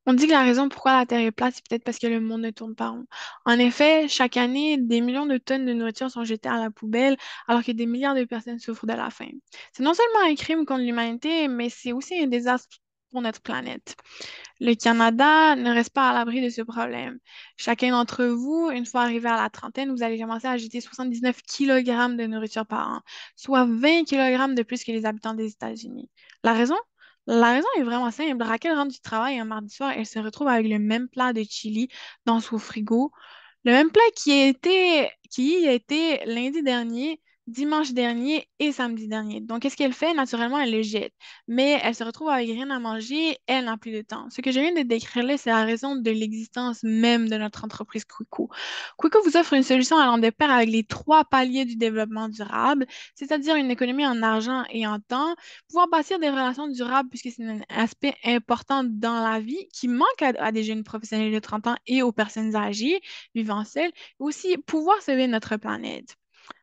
On dit que la raison pourquoi la Terre est plate, c'est peut-être parce que le monde ne tourne pas rond. En effet, chaque année, des millions de tonnes de nourriture sont jetées à la poubelle, alors que des milliards de personnes souffrent de la faim. C'est non seulement un crime contre l'humanité, mais c'est aussi un désastre pour notre planète. Le Canada ne reste pas à l'abri de ce problème. Chacun d'entre vous, une fois arrivé à la trentaine, vous allez commencer à jeter 79 kilogrammes de nourriture par an, soit 20 kilogrammes de plus que les habitants des États-Unis. La raison? La raison est vraiment simple. Raquel rentre du travail un mardi soir, elle se retrouve avec le même plat de chili dans son frigo, le même plat qui y était lundi dernier, dimanche dernier et samedi dernier. Donc, qu'est-ce qu'elle fait? Naturellement, elle le jette. Mais elle se retrouve avec rien à manger, elle n'a plus de temps. Ce que je viens de décrire là, c'est la raison de l'existence même de notre entreprise Quico. Quico vous offre une solution allant de pair avec les trois paliers du développement durable, c'est-à-dire une économie en argent et en temps, pouvoir bâtir des relations durables puisque c'est un aspect important dans la vie qui manque à des jeunes professionnels de 30 ans et aux personnes âgées vivant seules, et aussi pouvoir sauver notre planète.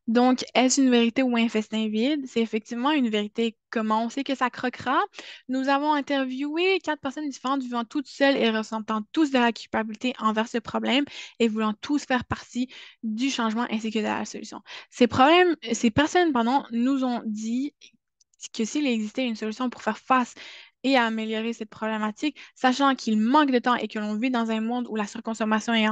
Donc, est-ce une vérité ou un festin vide? C'est effectivement une vérité. Comment on sait que ça croquera? Nous avons interviewé 4 personnes différentes vivant toutes seules et ressentant tous de la culpabilité envers ce problème et voulant tous faire partie du changement ainsi que de la solution. Ces personnes, pardon, nous ont dit que s'il existait une solution pour faire face et à améliorer cette problématique, sachant qu'il manque de temps et que l'on vit dans un monde où la surconsommation est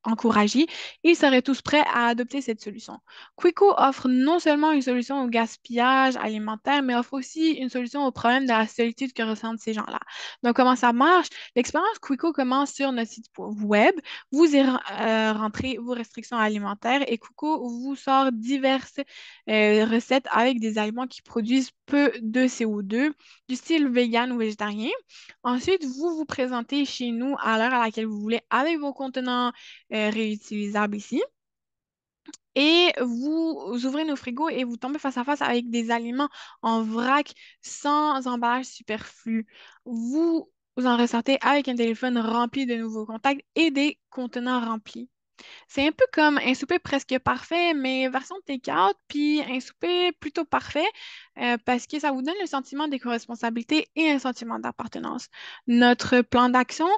encouragée, ils seraient tous prêts à adopter cette solution. Quico offre non seulement une solution au gaspillage alimentaire, mais offre aussi une solution au problème de la solitude que ressentent ces gens-là. Donc, comment ça marche? L'expérience Quico commence sur notre site web. Vous rentrez vos restrictions alimentaires et Quico vous sort diverses recettes avec des aliments qui produisent peu de CO2, du style vegan ou végétarien. Ensuite, vous vous présentez chez nous à l'heure à laquelle vous voulez avec vos contenants réutilisables ici. Et vous ouvrez nos frigos et vous tombez face à face avec des aliments en vrac sans emballage superflu. Vous en ressortez avec un téléphone rempli de nouveaux contacts et des contenants remplis. C'est un peu comme un souper presque parfait, mais version take-out, puis un souper plutôt parfait, parce que ça vous donne le sentiment d'éco-responsabilité et un sentiment d'appartenance. Notre plan d'action,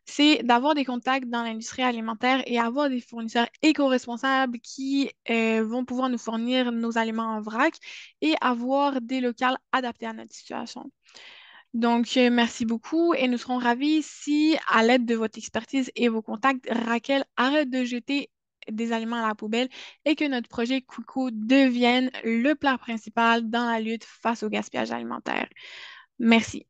c'est d'avoir des contacts dans l'industrie alimentaire et avoir des fournisseurs éco-responsables qui vont pouvoir nous fournir nos aliments en vrac et avoir des locales adaptés à notre situation. Donc, merci beaucoup et nous serons ravis si, à l'aide de votre expertise et vos contacts, Raquel arrête de jeter des aliments à la poubelle et que notre projet Quico devienne le plat principal dans la lutte face au gaspillage alimentaire. Merci.